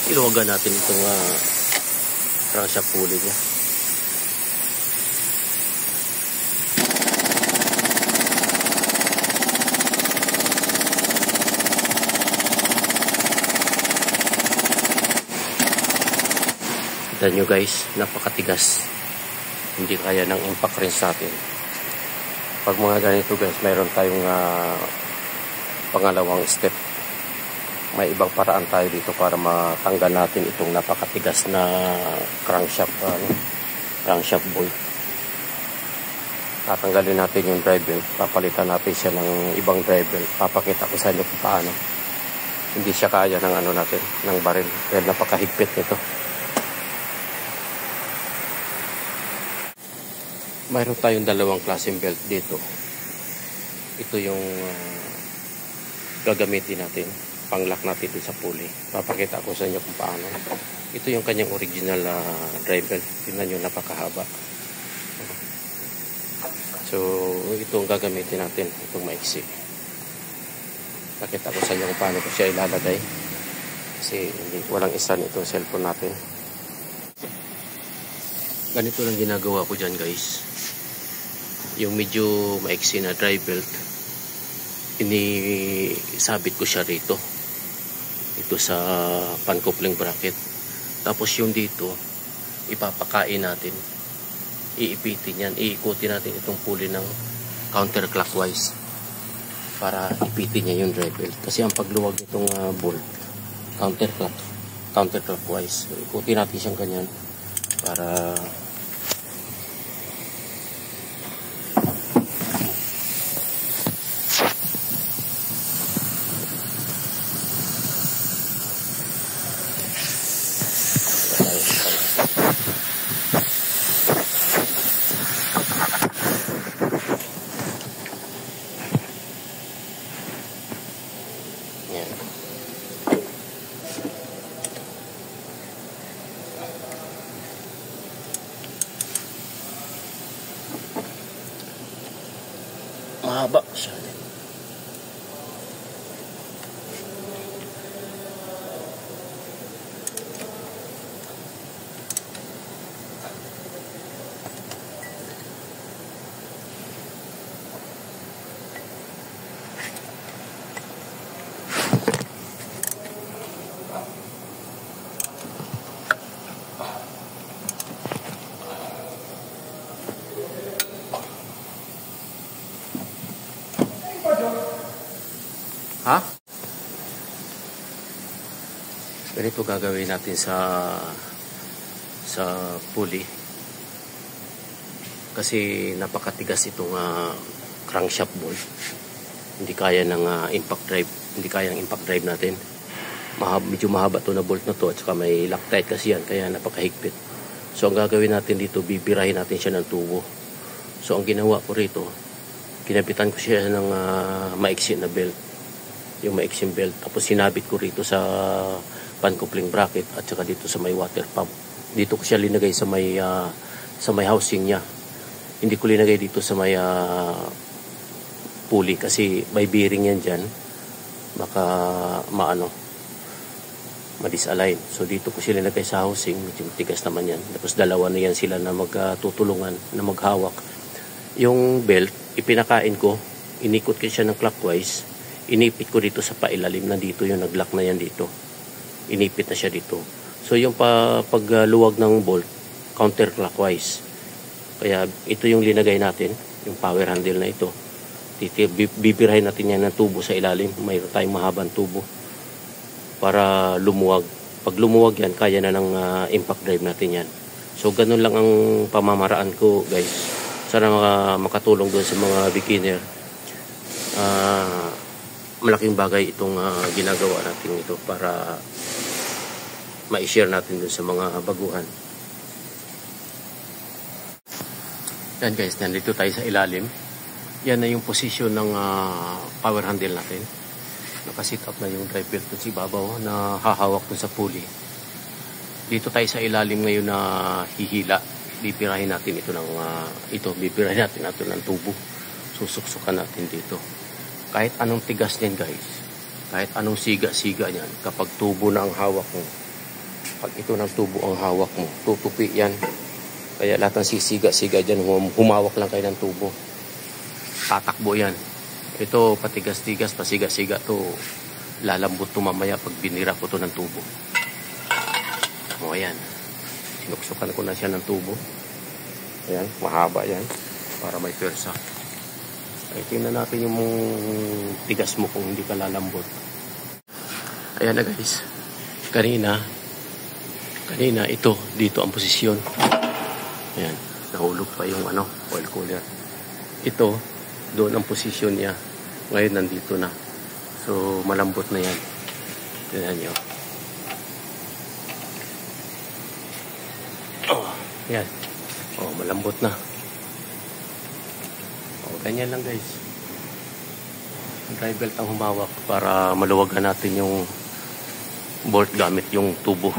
Iluwagan natin itong crankshaft pulley niya. Kita nyo guys, napakatigas. Hindi kaya ng impact rinse natin. Pag mga ganito guys, mayroon tayong pangalawang step. May ibang paraan tayo dito para matanggal natin itong napakatigas na crankshaft bolt. Tatanggalin natin yung drive belt, papalitan natin siya ng ibang drive belt. Papakita ko sa inyo kung paano. Hindi siya kaya ng natin, ng baril. Dahil napakahigpit nito. Mayroon tayong dalawang klaseng belt dito. Ito yung gagamitin natin, pang-lock natin dito sa pulley. Papakita ko sa inyo kung paano. Ito yung kanyang original drive belt. Tingnan nyo, napakahaba. So, ito ang gagamitin natin, itong maiksi. Pakita ko sa inyo kung paano ko siya ilalagay. Kasi walang isa nitong cellphone natin. Ganito lang ginagawa ko dyan guys. Yung medyo maiksi na drive belt, inisabit ko siya rito. Ito sa pan-coupling bracket. Tapos yung dito, ipapakain natin. Iipitin yan. Iikutin natin itong pulley ng counterclockwise. Para ipitin niya yung drive belt. Kasi ang pagluwag nitong bolt, counterclockwise. So, ikutin natin siyang ganyan. Para mahaba siya. Ha? Ganito gagawin natin sa pulley. Kasi napakatigas itong crankshaft bolt. Hindi kaya ng impact drive. Hindi kaya ng impact drive natin. Medyo mahaba to na bolt na to. At saka may Loctite kasi yan. Kaya napakahigpit. So ang gagawin natin dito, bibirahin natin siya ng tubo. So ang ginawa ko rito, kinapitan ko siya ng maiksi na belt. Yung maiksing belt. Tapos sinabit ko rito sa pan-coupling bracket at saka dito sa may water pump. Dito ko siya linagay sa may housing niya. Hindi ko linagay dito sa may pulley kasi may bearing yan dyan. Baka ma-disalign. So dito ko siya linagay sa housing. Medyo tigas naman yan. Tapos dalawa na yan sila na magtutulungan, na maghawak. Yung belt, ipinakain ko. Inikot ko siya ng clockwise. Inipit ko dito sa pailalim na dito yung naglock na yan dito. Inipit na siya dito. So yung pagluwag ng bolt, counterclockwise. Kaya ito yung linagay natin, yung power handle na ito. Bibirahin natin yan ng tubo sa ilalim. Mayroon tayong mahabang tubo para lumuwag. Pag lumuwag yan, kaya na ng impact drive natin yan. So ganun lang ang pamamaraan ko guys. Sana makatulong doon sa mga beginner. Malaking bagay itong ginagawa natin ito para ma-share natin dun sa mga baguhan. Yan guys, nandito tayo sa ilalim. Yan na yung position ng power handle natin. Nakasit up na yung drive belt dun sa ibabaw na hahawak dun sa pulley. Dito tayo sa ilalim ngayon na hihila. Bibirahin natin ito bibirahin natin ng tubo. Susuksukan natin dito. Kahit anong tigas niyan guys, kahit anong siga-siga niyan, kapag tubo na ang hawak mo, Pag ito ng tubo ang hawak mo, tutupi yan. Kaya lahat ng sisiga-siga dyan, humawak lang kayo ng tubo. Tatakbo yan. Ito, patigas-tigas, pasiga-siga to. Lalambot to mamaya pag binira ko to ng tubo. O, ayan. Sinuksukan ko na siya ng tubo. Ayan, mahaba yan. Para may persa. Ay, tingnan natin yung tigas mo kung hindi ka lalambot. Ayan na guys. Kanina ito, dito ang posisyon. Ayan, nahulog pa yung oil cooler. Ito, doon ang posisyon niya. Ngayon nandito na. So, malambot na yan. Tingnan nyo. Oh, yan. Oh, malambot na. Oh, ganyan lang guys. Dry belt ang humawak para maluwagan natin yung bolt gamit yung tubo.